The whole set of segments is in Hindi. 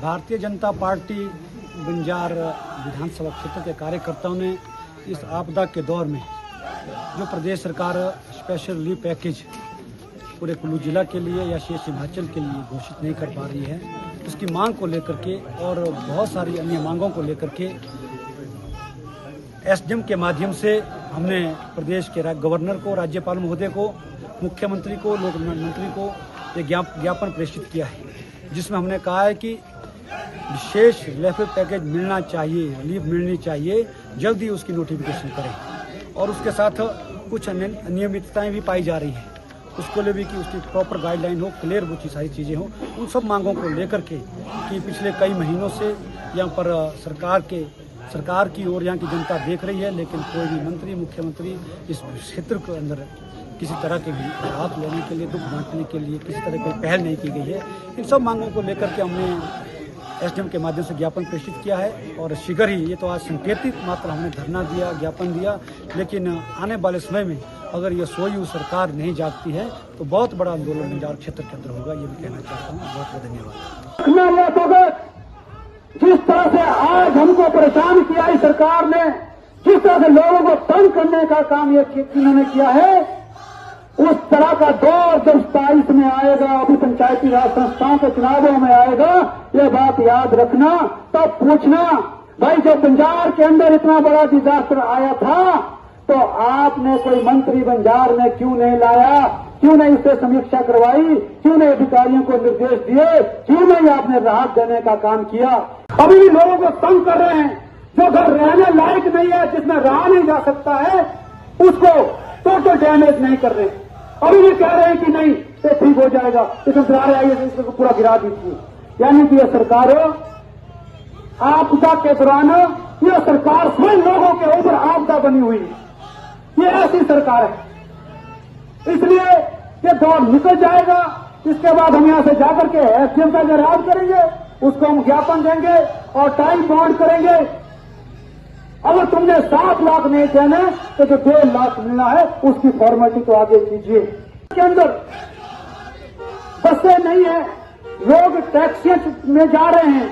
भारतीय जनता पार्टी बंजार विधानसभा क्षेत्र के कार्यकर्ताओं ने इस आपदा के दौर में जो प्रदेश सरकार स्पेशल रिलीफ पैकेज पूरे कुल्लू जिला के लिए या शेष हिमाचल के लिए घोषित नहीं कर पा रही है, उसकी मांग को लेकर के और बहुत सारी अन्य मांगों को लेकर के एसडीएम के माध्यम से हमने प्रदेश के गवर्नर को, राज्यपाल महोदय को, मुख्यमंत्री को, लोक मंत्री को एक ज्ञापन प्रेषित किया है, जिसमें हमने कहा है कि विशेष रिलीफ पैकेज मिलना चाहिए, रिलीफ मिलनी चाहिए, जल्दी उसकी नोटिफिकेशन करें। और उसके साथ कुछ अनियमितताएं भी पाई जा रही हैं, उसको लिए भी कि उसकी प्रॉपर गाइडलाइन हो, क्लियर वो सारी चीज़ें हों। उन सब मांगों को लेकर के कि पिछले कई महीनों से यहाँ पर सरकार की ओर यहाँ की जनता देख रही है, लेकिन कोई भी मंत्री, मुख्यमंत्री इस क्षेत्र के अंदर किसी तरह के भी राहत लेने के लिए, दुख बांटने के लिए किसी तरह की पहल नहीं की गई है। इन सब मांगों को लेकर के हमने एसडीएम के माध्यम से ज्ञापन प्रेषित किया है और शीघ्र ही, ये तो आज संकेतित मात्र हमने धरना दिया, ज्ञापन दिया, लेकिन आने वाले समय में अगर ये सोई सरकार नहीं जागती है तो बहुत बड़ा आंदोलन बंजार क्षेत्र के अंदर होगा, ये भी कहना चाहता हूँ। बहुत बहुत धन्यवाद। जिस तरह से आज हमको परेशान किया इस सरकार ने, जिस तरह से लोगों को तंग करने का काम ये इन्होंने किया है, उस तरह का दौर जब 27 में आएगा, अभी पंचायती राज संस्थाओं के चुनावों में आएगा, ये बात याद रखना। तब पूछना भाई, जब बंजार के अंदर इतना बड़ा डिजास्टर आया था तो आपने कोई मंत्री बंजार में क्यों नहीं लाया, क्यों नहीं उससे समीक्षा करवाई, क्यों नहीं अधिकारियों को निर्देश दिए, क्यों नहीं आपने राहत देने का काम किया। अभी भी लोगों को तंग कर रहे हैं, जो घर रहने लायक नहीं है, जिसमें रहा नहीं जा सकता है, उसको टोटल डैमेज नहीं कर रहे। अभी भी कह रहे हैं कि नहीं ये ठीक हो जाएगा, इसमें गिरा रहे आइए, इसको पूरा गिरा दीजिए। यानी कि यह सरकार आपदा के दौरान यह सरकार स्वयं लोगों के ऊपर आपदा बनी हुई है। ये ऐसी सरकार है, इसलिए ये दौर निकल जाएगा। इसके बाद हम यहां से जाकर के एसडीएम का घेराव करेंगे, उसको हम ज्ञापन देंगे और टाइम बाउंड करेंगे। अगर तुमने 7 लाख नहीं देने तो जो 1.5 लाख मिलना है उसकी फॉर्मेलिटी तो आगे कीजिए। के अंदर बसें नहीं है, लोग टैक्सियां में जा रहे हैं,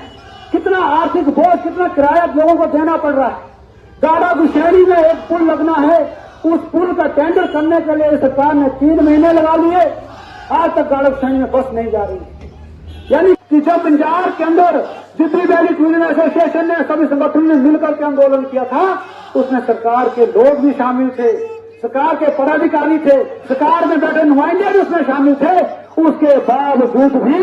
कितना आर्थिक बोझ, कितना किराया लोगों को देना पड़ रहा है। गाड़ा गुशेड़ी में एक पुल लगना है, उस पुल का टेंडर करने के लिए सरकार ने 3 महीने लगा लिए, आज तक गाड़ा गुशेड़ी में बस नहीं जा रही। यानी कि जब बंजार के अंदर जितनी वैली टूरिज्म एसोसिएशन ने, सभी संगठनों ने मिलकर के आंदोलन किया था, उसमें सरकार के लोग भी शामिल थे, सरकार के पदाधिकारी थे, सरकार में बैठे नुमाइंदे भी उसमें शामिल थे। उसके बावजूद भी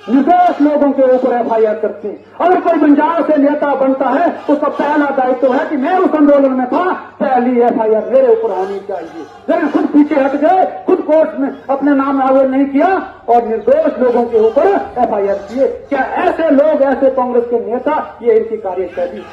निर्दोष लोगों के ऊपर एफआईआर करते हैं। अगर कोई बंजार से नेता बनता है, उसका पहला दायित्व है कि मैं उस आंदोलन में था, पहली एफआईआर मेरे ऊपर होनी चाहिए। लेकिन खुद पीछे हट गए, खुद कोर्ट में अपने नाम आवेदन नहीं किया और निर्दोष लोगों के ऊपर एफआईआर किए। क्या ऐसे लोग, ऐसे कांग्रेस के नेता, ये इनकी कार्यशैली